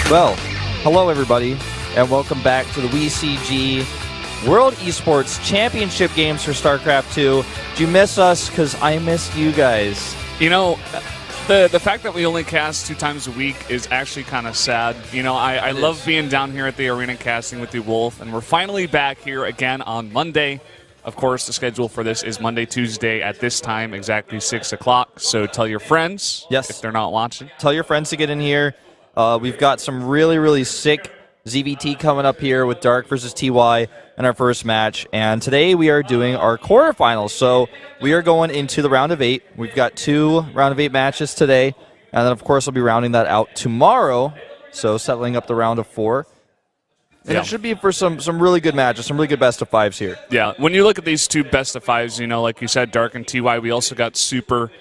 Well, hello everybody, and welcome back to the WECG World Esports Championship Games for StarCraft 2. Did you miss us? Because I missed you guys. You know, the fact that we only cast 2 times a week is actually kind of sad. You know, I love being down here at the arena casting with you, Wolf, and we're finally back here again on Monday. Of course, the schedule for this is Monday, Tuesday at this time, exactly 6 o'clock. So tell your friends if they're not watching. Tell your friends to get in here. We've got some really, really sick ZVT coming up here with Dark versus TY in our first match. And today we are doing our quarterfinals. So we are going into the round of 8. We've got 2 round of 8 matches today. And then, of course, we'll be rounding that out tomorrow. So settling up the round of 4. And it should be for some really good matches, some really good best-of-5s here. Yeah, when you look at these 2 best-of-5s, you know, like you said, Dark and TY, we also got Super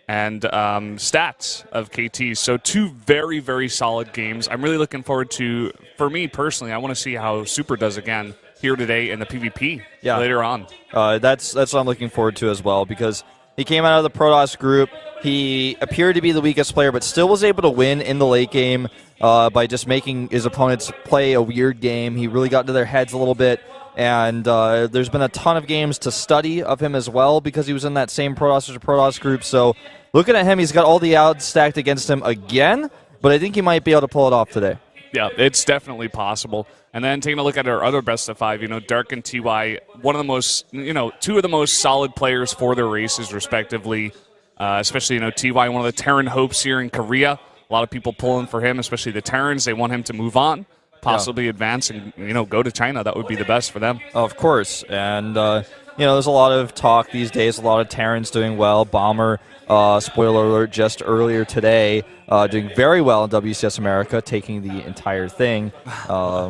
and Stats of KT. So 2 very, very solid games. I'm really looking forward to, for me personally, I want to see how Super does again here today in the PvP later on. That's what I'm looking forward to as well, because he came out of the Protoss group. He appeared to be the weakest player, but still was able to win in the late game by just making his opponents play a weird game. He really got into their heads a little bit. And there's been a ton of games to study of him as well, because he was in that same Protoss group. So looking at him, he's got all the odds stacked against him again, but I think he might be able to pull it off today. Yeah, it's definitely possible. And then taking a look at our other best-of-5, you know, Dark and TY, one of the most, you know, 2 of the most solid players for their races, respectively. Especially, you know, TY, one of the Terran hopes here in Korea. A lot of people pulling for him, especially the Terrans. They want him to move on, possibly advance, and, you know, go to China. That would be the best for them. Of course. And, you know, there's a lot of talk these days, a lot of Terrans doing well. Bomber, spoiler alert, just earlier today, doing very well in WCS America, taking the entire thing,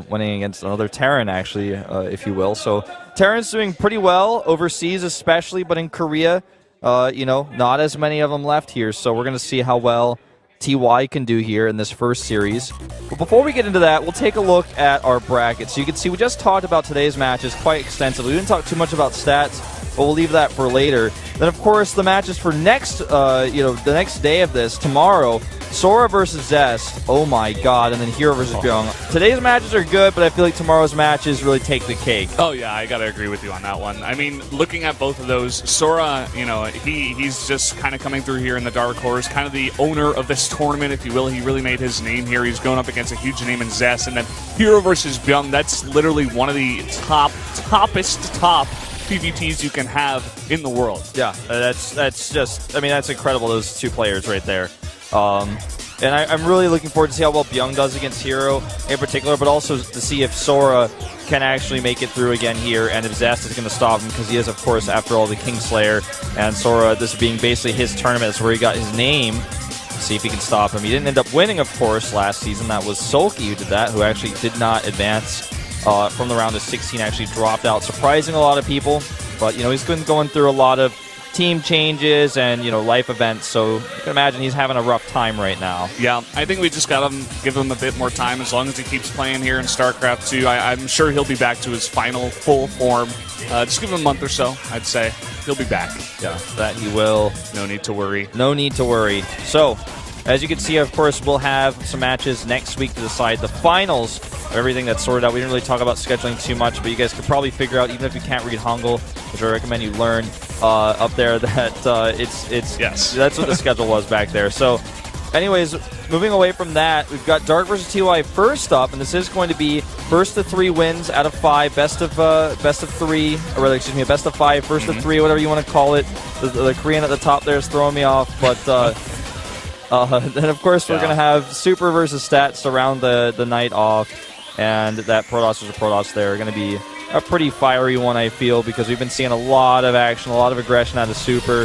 winning against another Terran, actually, if you will. So Terran's doing pretty well overseas especially, but in Korea, you know, not as many of them left here. So we're going to see how well TY can do here in this first series. But before we get into that, we'll take a look at our bracket. So you can see we just talked about today's matches quite extensively. We didn't talk too much about stats, but we'll leave that for later. Then, of course, the matches for next, you know, the next day of this, tomorrow, Sora versus Zest. Oh my God! And then Hero versus Byung. Today's matches are good, but I feel like tomorrow's matches really take the cake. Oh yeah, I gotta agree with you on that one. I mean, looking at both of those, Sora, you know, he's just kind of coming through here in the Dark Horse, kind of the owner of this tournament, if you will. He really made his name here. He's going up against a huge name in Zest, and then Hero versus Byung. That's literally one of the top PvPs you can have in the world. Yeah, that's just, I mean, that's incredible, those 2 players right there. And I'm really looking forward to see how well Byung does against Hero in particular, but also to see if Sora can actually make it through again here, and if Zest is going to stop him, because he is, of course, after all, the Kingslayer, and Sora, this being basically his tournament, is where he got his name. See if he can stop him. He didn't end up winning, of course, last season. That was Sulky who did that, who actually did not advance from the round of 16, actually dropped out, surprising a lot of people. But, you know, he's been going through a lot of team changes and, you know, life events, so you can imagine he's having a rough time right now. Yeah, I think we just got to give him a bit more time. As long as he keeps playing here in StarCraft 2, I'm sure he'll be back to his final full form. Just give him a month or so, I'd say. He'll be back. Yeah, that he will. No need to worry. No need to worry. So, as you can see, of course, we'll have some matches next week to decide the finals of everything that's sorted out. We didn't really talk about scheduling too much, but you guys could probably figure out, even if you can't read Hangul, which I recommend you learn up there, that it's that's what the schedule was back there. So, anyways, moving away from that, we've got Dark versus TY first up, and this is going to be first to 3 wins out of 5, best of 3, or rather, excuse me, best of 5, first to 3, whatever you want to call it. The Korean at the top there is throwing me off, but. Then, of course, we're going to have Super versus Stats to round the night off, and that Protoss versus Protoss there are going to be a pretty fiery one, I feel, because we've been seeing a lot of action, a lot of aggression out of Super,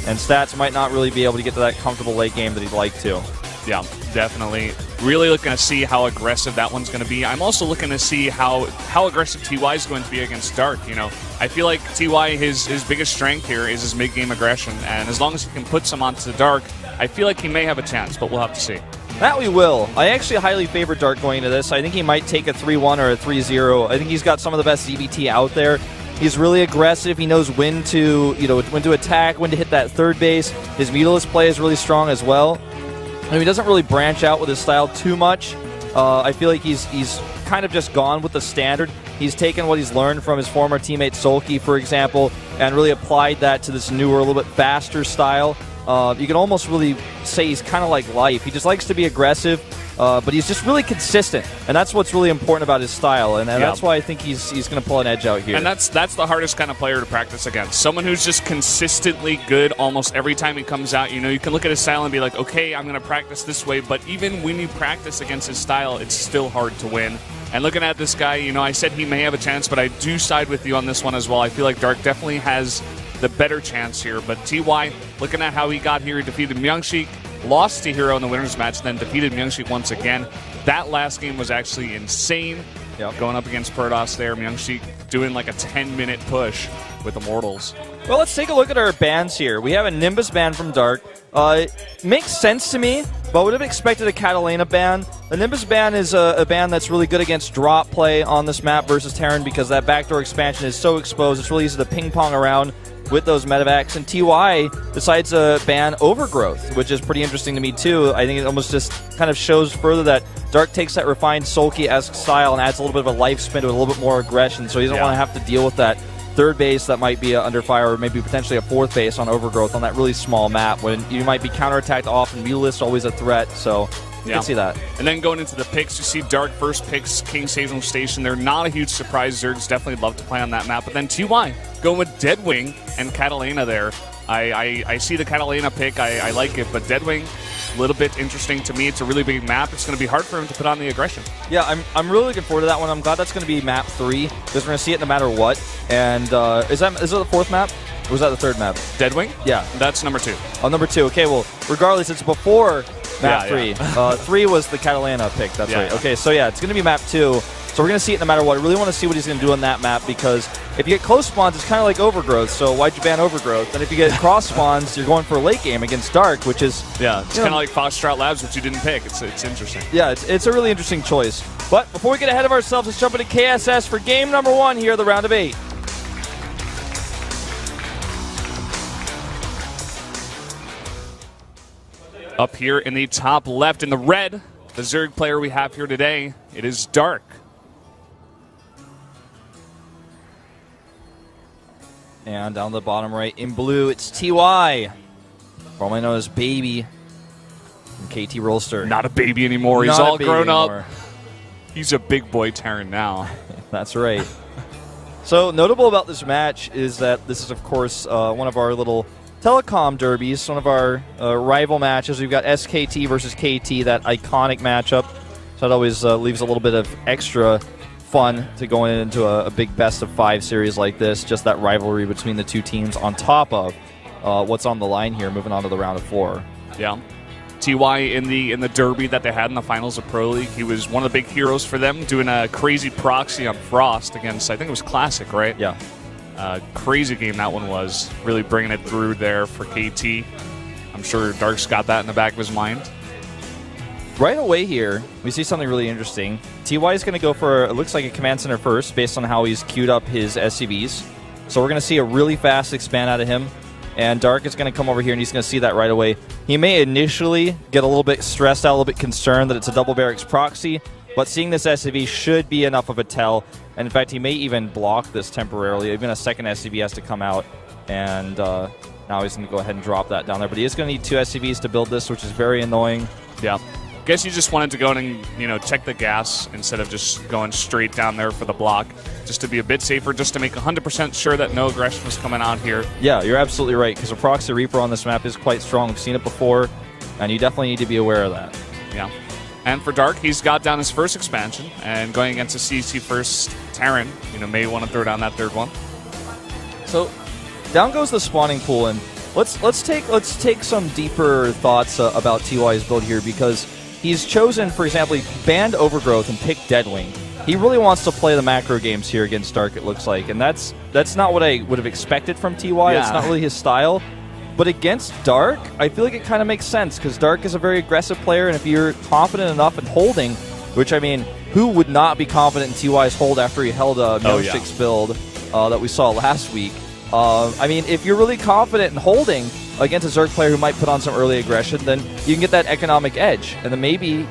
and Stats might not really be able to get to that comfortable late game that he'd like to. Yeah, definitely. Really looking to see how aggressive that one's going to be. I'm also looking to see how aggressive TY is going to be against Dark. You know, I feel like TY, his biggest strength here is his mid-game aggression, and as long as he can put some onto Dark, I feel like he may have a chance, but we'll have to see. That we will. I actually highly favor Dark going into this. I think he might take a 3-1 or a 3-0. I think he's got some of the best ZBT out there. He's really aggressive. He knows when to attack, when to hit that third base. His Mutalisk play is really strong as well. I mean, he doesn't really branch out with his style too much. I feel like he's kind of just gone with the standard. He's taken what he's learned from his former teammate Sulky, for example, and really applied that to this newer, a little bit faster style. You can almost really say he's kind of like Life. He just likes to be aggressive, but he's just really consistent, and that's what's really important about his style, and that's why I think he's going to pull an edge out here. And that's the hardest kind of player to practice against. Someone who's just consistently good almost every time he comes out. You can look at his style and be like, okay, I'm going to practice this way, but even when you practice against his style, it's still hard to win. And looking at this guy, I said he may have a chance, but I do side with you on this one as well. I feel like Dark definitely has the better chance here. But TY, looking at how he got here, he defeated Myungshik, lost to Hero in the winners match, then defeated Myungshik once again. That last game was actually insane. Going up against Perdos there, Myungshik doing like a 10-minute push with Immortals. Well, let's take a look at our bans here. We have a Nimbus ban from Dark. Makes sense to me, but I would have expected a Catalina ban. The Nimbus ban is a ban that's really good against drop play on this map versus Terran because that backdoor expansion is so exposed. It's really easy to ping-pong around with those medevacs. And TY decides to ban Overgrowth, which is pretty interesting to me, too. I think it almost just kind of shows further that Dark takes that refined Sulky-esque style and adds a little bit of a life spin to it, a little bit more aggression, so he doesn't want to have to deal with that third base that might be under fire, or maybe potentially a fourth base on Overgrowth on that really small map when you might be counterattacked often. Mulist always a threat, so you can see that. And then going into the picks, you see Dark first picks King's Hazel Station. They're not a huge surprise. Zergs definitely love to play on that map. But then TY going with Deadwing and Catalina there. I see the Catalina pick. I like it, but Deadwing, a little bit interesting to me. It's a really big map. It's going to be hard for him to put on the aggression. Yeah, I'm really looking forward to that one. I'm glad that's going to be map 3 because we're going to see it no matter what. And is it the fourth map? Or was that the third map? Deadwing? Yeah. That's number 2. Oh, number 2. Okay, well, regardless, it's before map 3. 3 was the Catalina pick. That's right. Yeah. Okay, so yeah, it's going to be map 2. So we're going to see it no matter what. I really want to see what he's going to do on that map because if you get close spawns, it's kind of like Overgrowth. So why'd you ban Overgrowth? And if you get cross spawns, you're going for a late game against Dark, which is... Yeah, it's kind of like Foxtrot Labs, which you didn't pick. It's interesting. Yeah, it's a really interesting choice. But before we get ahead of ourselves, let's jump into KSS for game number 1 here, the round of 8. Up here in the top left in the red, the Zerg player we have here today, it is Dark. And down the bottom right in blue, it's TY, formerly known as Baby from KT Rolster. Not a baby anymore. He's Not all grown anymore. up. He's a big boy Terran now. That's right. So notable about this match is that this is, of course, one of our little telecom derbies, one of our rival matches. We've got SKT versus KT, that iconic matchup. So it always leaves a little bit of extra fun to going into a big best-of-5 series like this, just that rivalry between the two teams on top of what's on the line here, moving on to the round of 4. Yeah. TY in the derby that they had in the finals of Pro League, he was one of the big heroes for them, doing a crazy proxy on Frost against, I think it was Classic, right? Yeah. Crazy game that one was, really bringing it through there for KT. I'm sure Dark's got that in the back of his mind. Right away here, we see something really interesting. TY is going to go for, it looks like a command center first, based on how he's queued up his SCVs. So we're going to see a really fast expand out of him. And Dark is going to come over here, and he's going to see that right away. He may initially get a little bit stressed out, a little bit concerned that it's a double barracks proxy, but seeing this SCV should be enough of a tell. And in fact, he may even block this temporarily. Even a second SCV has to come out, and now he's going to go ahead and drop that down there. But he is going to need 2 SCVs to build this, which is very annoying. Yeah. Guess you just wanted to go in and check the gas instead of just going straight down there for the block, just to be a bit safer, just to make 100% sure that no aggression was coming out here. Yeah, you're absolutely right, because a proxy Reaper on this map is quite strong. We've seen it before, and you definitely need to be aware of that. Yeah. And for Dark, he's got down his first expansion, and going against a CC first Terran, may want to throw down that third one. So down goes the spawning pool, and let's take some deeper thoughts about TY's build here, because he's chosen, for example, he banned Overgrowth and picked Deadwing. He really wants to play the macro games here against Dark, it looks like, and that's not what I would have expected from TY. Yeah. It's not really his style. But against Dark, I feel like it kind of makes sense, because Dark is a very aggressive player, and if you're confident enough in holding, which, I mean, who would not be confident in TY's hold after he held a Myungshik's build that we saw last week? I mean, if you're really confident in holding, against a Zerg player who might put on some early aggression, then you can get that economic edge. And then maybe,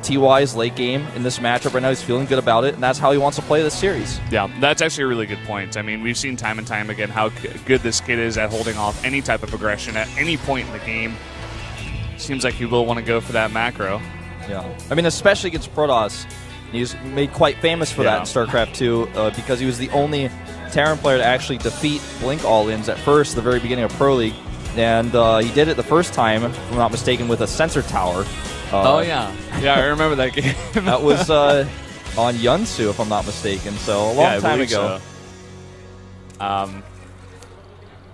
TY's late game in this matchup right now, he's feeling good about it, and that's how he wants to play this series. Yeah, that's actually a really good point. I mean, we've seen time and time again how good this kid is at holding off any type of aggression at any point in the game. Seems like he will want to go for that macro. Yeah. I mean, especially against Protoss. He's made quite famous for that in StarCraft 2 because he was the only Terran player to actually defeat Blink all-ins at first, the very beginning of Pro League. And he did it the first time, if I'm not mistaken, with a sensor tower. Oh, yeah. Yeah, I remember that game. That was on Yunsu, if I'm not mistaken, so a long time ago. So.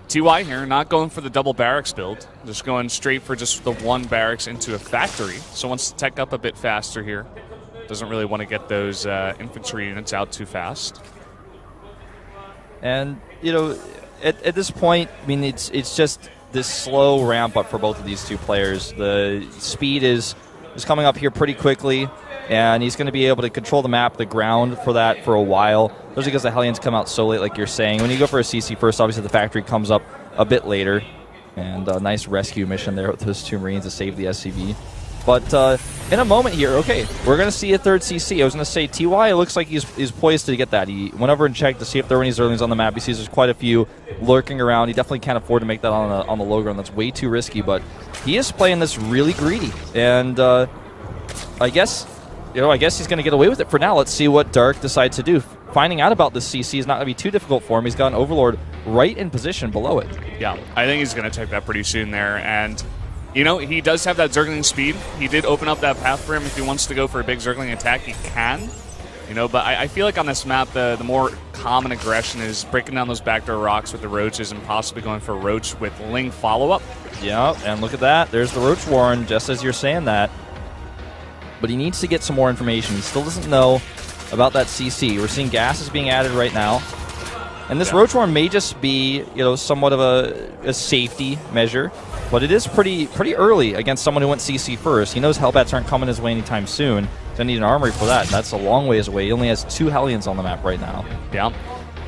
TY here, not going for the double barracks build, just going straight for just the one barracks into a factory. So wants to tech up a bit faster here. Doesn't really want to get those infantry units out too fast. And, at this point, I mean, it's just this slow ramp up for both of these two players. The speed is coming up here pretty quickly, and he's going to be able to control the map, the ground for that for a while. Especially because the Hellions come out so late, like you're saying. When you go for a CC first, obviously the factory comes up a bit later. And a nice rescue mission there with those two Marines to save the SCV. But in a moment here, okay, we're going to see a third CC. I was going to say, TY, it looks like he's poised to get that. He went over and checked to see if there were any Zerglings on the map. He sees there's quite a few lurking around. He definitely can't afford to make that on the low ground. That's way too risky, but he is playing this really greedy. And I guess he's going to get away with it for now. Let's see what Dark decides to do. Finding out about this CC is not going to be too difficult for him. He's got an Overlord right in position below it. Yeah, I think he's going to take that pretty soon there. And, he does have that Zergling speed. He did open up that path for him. If he wants to go for a big Zergling attack, he can. But I feel like on this map, the more common aggression is breaking down those backdoor rocks with the Roaches and possibly going for a Roach with Ling follow-up. Yeah, and look at that. There's the Roach Warren, just as you're saying that. But he needs to get some more information. He still doesn't know about that CC. We're seeing gases being added right now. And this Roach Warren may just be, somewhat of a safety measure. But it is pretty early against someone who went CC first. He knows Hellbats aren't coming his way anytime soon. He's going to need an armory for that. That's a long ways away. He only has 2 Hellions on the map right now. Yeah.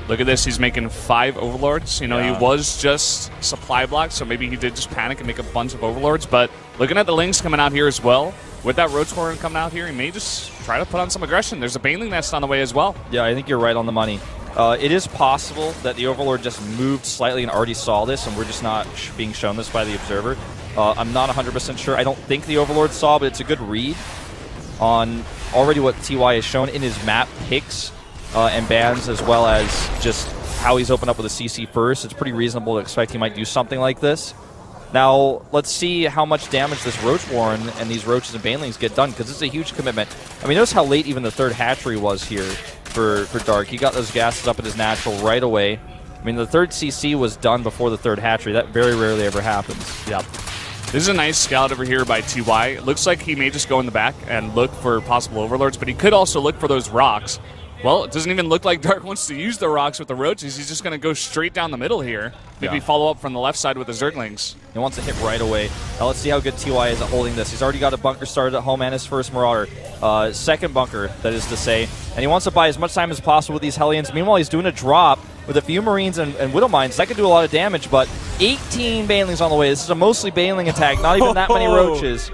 Look at this. He's making 5 Overlords. He was just supply blocked, so maybe he did just panic and make a bunch of Overlords. But looking at the Lings coming out here as well, with that Roach Warren coming out here, he may just try to put on some aggression. There's a Baneling Nest on the way as well. Yeah, I think you're right on the money. It is possible that the Overlord just moved slightly and already saw this, and we're just not being shown this by the observer. I'm not 100% sure. I don't think the Overlord saw, but it's a good read on already what TY has shown in his map picks and bans, as well as just how he's opened up with a CC first. It's pretty reasonable to expect he might do something like this. Now, let's see how much damage this Roach Warren and these Roaches and Banelings get done, because it's a huge commitment. I mean, notice how late even the third hatchery was here for Dark. He got those gases up at his natural right away. I mean, the third CC was done before the third hatchery. That very rarely ever happens. Yep. This is a nice scout over here by TY. It looks like he may just go in the back and look for possible Overlords, but he could also look for those rocks. Well, it doesn't even look like Dark wants to use the rocks with the Roaches. He's just going to go straight down the middle here. Maybe follow up from the left side with the Zerglings. He wants to hit right away. Now let's see how good TY is at holding this. He's already got a bunker started at home and his first Marauder. Second bunker, that is to say. And he wants to buy as much time as possible with these Hellions. Meanwhile, he's doing a drop with a few Marines and Widow Mines. That could do a lot of damage, but 18 Banelings on the way. This is a mostly Baneling attack, not even that many Roaches.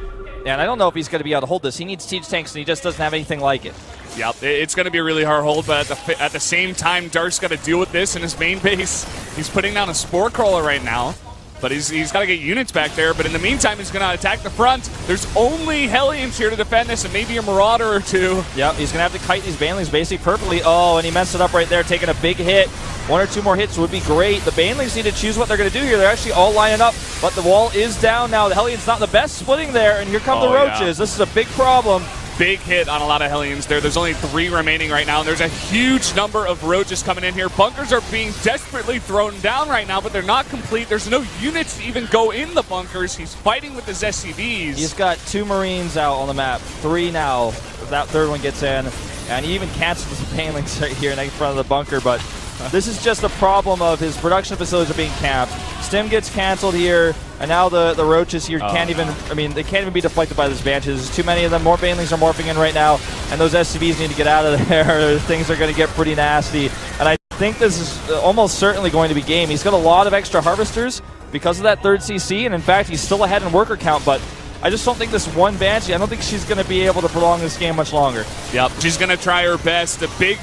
And I don't know if he's going to be able to hold this. He needs siege tanks, and he just doesn't have anything like it. Yep, it's going to be a really hard hold, but at the same time, Dark's got to deal with this in his main base. He's putting down a Spore Crawler right now, but he's got to get units back there. But in the meantime, he's going to attack the front. There's only Hellions here to defend this, and maybe a Marauder or two. Yep, he's going to have to kite these Banelings basically perfectly. Oh, and he messed it up right there, taking a big hit. 1 or 2 more hits would be great. The Banelings need to choose what they're going to do here. They're actually all lining up, but the wall is down now. The Hellions not the best splitting there, and here come the Roaches. Yeah. This is a big problem. Big hit on a lot of Hellions there. There's only 3 remaining right now, and there's a huge number of Roaches coming in here. Bunkers are being desperately thrown down right now, but they're not complete. There's no units to even go in the bunkers. He's fighting with his SCVs. He's got 2 Marines out on the map, 3 now. If that third one gets in, and he even cancels the Banelings right here in front of the bunker, but this is just a problem of his production facilities are being capped. Stim gets canceled here, and now the Roaches here can't even, they can't even be deflected by these Banshees. There's too many of them. More Banelings are morphing in right now, and those SCVs need to get out of there. Things are going to get pretty nasty, and I think this is almost certainly going to be game. He's got a lot of extra Harvesters, because of that third CC, and in fact, he's still ahead in worker count, but I just don't think this one Banshee, I don't think she's going to be able to prolong this game much longer. Yep, she's going to try her best. A big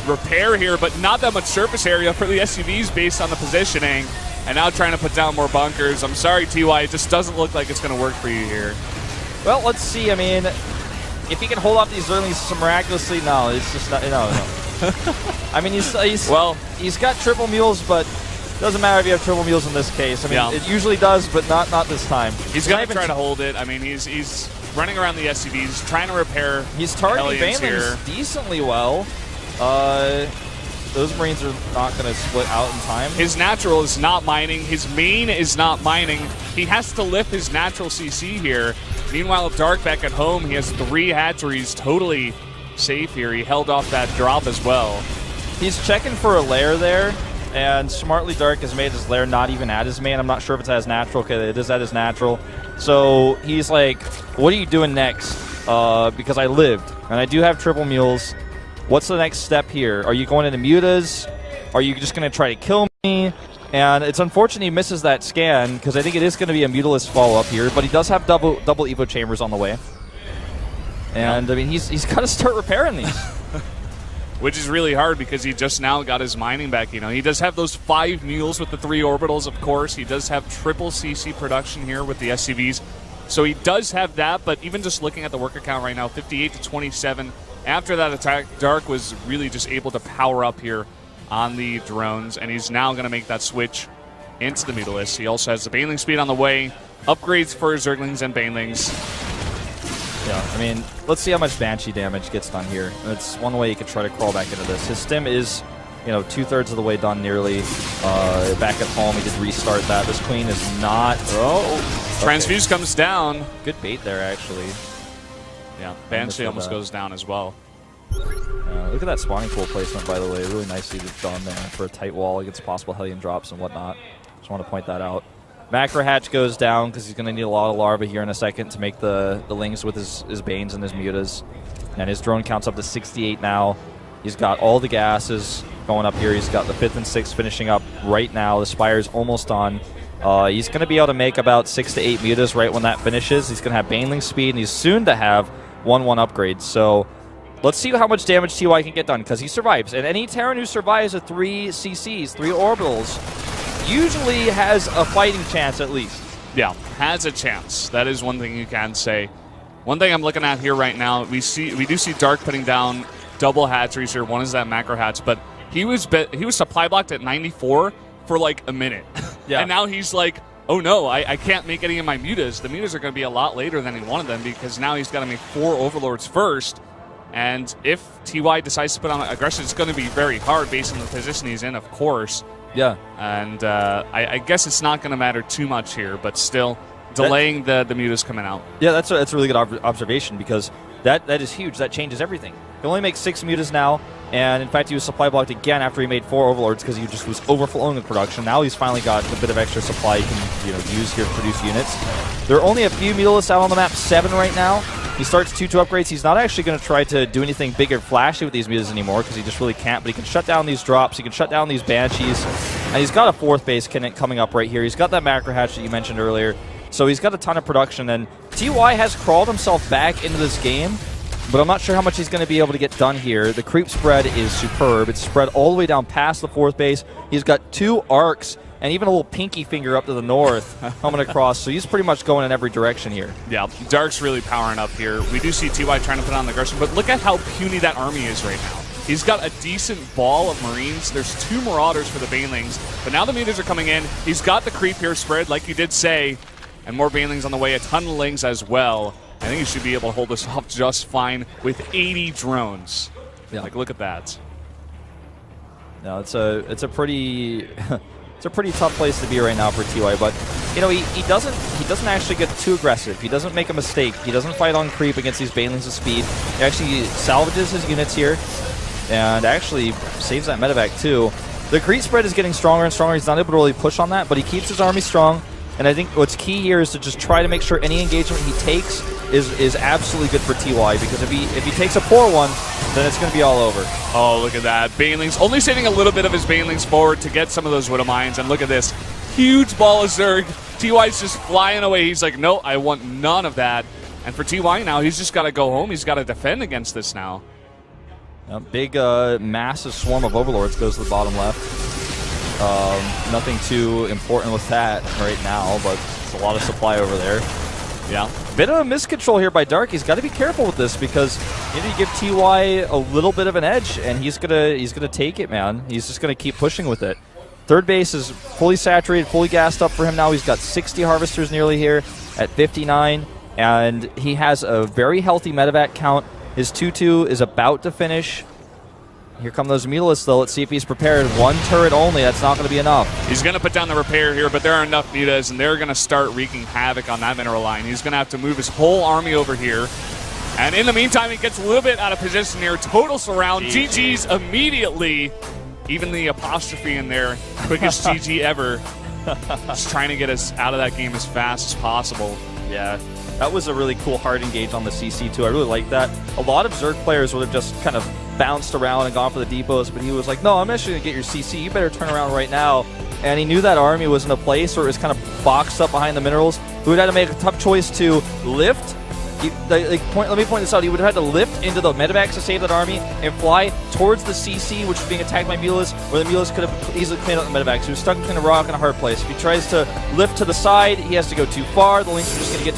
repair here, but not that much surface area for the SUVs based on the positioning. And now trying to put down more bunkers. I'm sorry, TY, it just doesn't look like it's going to work for you here. Well, let's see. I mean, if he can hold off these early miraculously, no, it's just not, no. I mean, he's got triple mules, but it doesn't matter if you have triple mules in this case. I mean, It usually does, but not this time. He's going to try to hold it. I mean, he's running around the SUVs, trying to repair. He's targeting Banelings decently well. Those Marines are not going to split out in time. His natural is not mining. His main is not mining. He has to lift his natural CC here. Meanwhile, Dark back at home, he has 3 hatcheries totally safe here. He held off that drop as well. He's checking for a lair there, and smartly Dark has made his lair not even at his main. I'm not sure if it's at his natural. Okay, it is at his natural. So he's like, what are you doing next? Because I lived, and I do have triple mules. What's the next step here? Are you going into mutas? Are you just going to try to kill me? And it's unfortunate he misses that scan, because I think it is going to be a mutalist follow-up here, but he does have double Evo chambers on the way. And, I mean, he's got to start repairing these. Which is really hard because he just now got his mining back. You know, he does have those 5 mules with the 3 orbitals, of course. He does have triple CC production here with the SCVs. So he does have that, but even just looking at the worker count right now, 58 to 27. After that attack, Dark was really just able to power up here on the drones, and he's now going to make that switch into the Mutalist. He also has the Baneling speed on the way, upgrades for Zerglings and Banelings. Yeah, I mean, let's see how much Banshee damage gets done here. That's one way you could try to crawl back into this. His stim is, 2/3 of the way done nearly. Back at home, he did restart that. This Queen is not... Oh! Transfuse comes down. Good bait there, actually. Yeah, Banshee almost goes down as well. Look at that spawning pool placement, by the way. Really nicely done there for a tight wall against possible Hellion drops and whatnot. Just want to point that out. Macro Hatch goes down because he's going to need a lot of larva here in a second to make the links with his Banes and his Mutas. And his drone counts up to 68 now. He's got all the gases going up here. He's got the 5th and 6th finishing up right now. The Spire's almost on. He's going to be able to make about 6 to 8 Mutas right when that finishes. He's going to have Baneling speed, and he's soon to have 1/1 upgrades. So let's see how much damage TY can get done, because he survives. And any Terran who survives with 3 CCs, 3 orbitals, usually has a fighting chance at least. Yeah, has a chance. That is one thing you can say. One thing I'm looking at here right now, we do see Dark putting down double hatcheries here. One is that macro hatch, but he was supply blocked at 94 for like a minute. Yeah. And now he's like, oh no, I can't make any of my mutas. The mutas are going to be a lot later than he wanted them, because now he's got to make 4 overlords first. And if TY decides to put on aggression, it's going to be very hard based on the position he's in, of course. Yeah. And I guess it's not going to matter too much here, but still delaying the mutas coming out. Yeah, that's a really good observation, because that is huge. That changes everything. He can only make 6 mutas now, and in fact he was supply blocked again after he made 4 overlords because he just was overflowing with production. Now he's finally got a bit of extra supply he can use here to produce units. There are only a few mutalists out on the map, 7 right now. He starts 2/2 upgrades. He's not actually going to try to do anything big or flashy with these mutas anymore, because he just really can't, but he can shut down these drops, he can shut down these Banshees, and he's got a 4th base coming up right here. He's got that macro hatch that you mentioned earlier, so he's got a ton of production, and TY has crawled himself back into this game, but I'm not sure how much he's going to be able to get done here. The creep spread is superb. It's spread all the way down past the 4th base. He's got 2 arcs and even a little pinky finger up to the north coming across, so he's pretty much going in every direction here. Yeah, Dark's really powering up here. We do see TY trying to put on the aggression, but look at how puny that army is right now. He's got a decent ball of Marines. There's 2 Marauders for the Banelings, but now the mutas are coming in. He's got the creep here spread, like you did say, and more Banelings on the way, a ton of Lings as well. I think he should be able to hold this off just fine with 80 drones. Yeah. Like, look at that. No, it's a pretty it's a pretty tough place to be right now for TY. But he doesn't actually get too aggressive. He doesn't make a mistake. He doesn't fight on creep against these Banelings of speed. He actually salvages his units here, and actually saves that medevac too. The creep spread is getting stronger and stronger. He's not able to really push on that, but he keeps his army strong. And I think what's key here is to just try to make sure any engagement he takes is absolutely good for TY, because if he takes a poor one, then it's going to be all over. Oh, look at that. Banelings only saving a little bit of his Banelings forward to get some of those Widow Mines, and look at this. huge ball of Zerg. TY's just flying away. He's like, no, I want none of that. And for TY now, he's just got to go home. He's got to defend against this now. A big, massive swarm of Overlords goes to the bottom left. Nothing too important with that right now, but it's a lot of supply over there. Yeah. Bit of a miscontrol here by Dark. He's got to be careful with this because you need to give TY a little bit of an edge, and he's gonna take it, man. He's just gonna keep pushing with it. Third base is fully saturated, fully gassed up for him now. He's got 60 harvesters nearly here at 59, and he has a very healthy medevac count. His 2-2 is about to finish. Here come those Mutalisks, though. Let's see if he's prepared. One turret only. That's not going to be enough. He's going to put down the repair here, but there are enough Mutas, and they're going to start wreaking havoc on that mineral line. He's going to have to move his whole army over here. And in the meantime, he gets a little bit out of position here. Total surround. GG's immediately. Even the apostrophe in there. Quickest GG ever. Just trying to get us out of that game as fast as possible. Yeah. That was a really cool hard engage on the CC, too. I really like that. A lot of Zerg players would have just kind of bounced around and gone for the depots, but he was like, no, I'm actually going to get your CC. You better turn around right now. And he knew that army was in a place where it was kind of boxed up behind the minerals. He would have to make a tough choice to lift. Let me point this out. He would have had to lift into the medevacs to save that army and fly towards the CC, which was being attacked by Mutalisks, where the Mutalisks could have easily cleaned out the medevacs. He was stuck between a rock and a hard place. If he tries to lift to the side, he has to go too far. The Lynx are just going to get to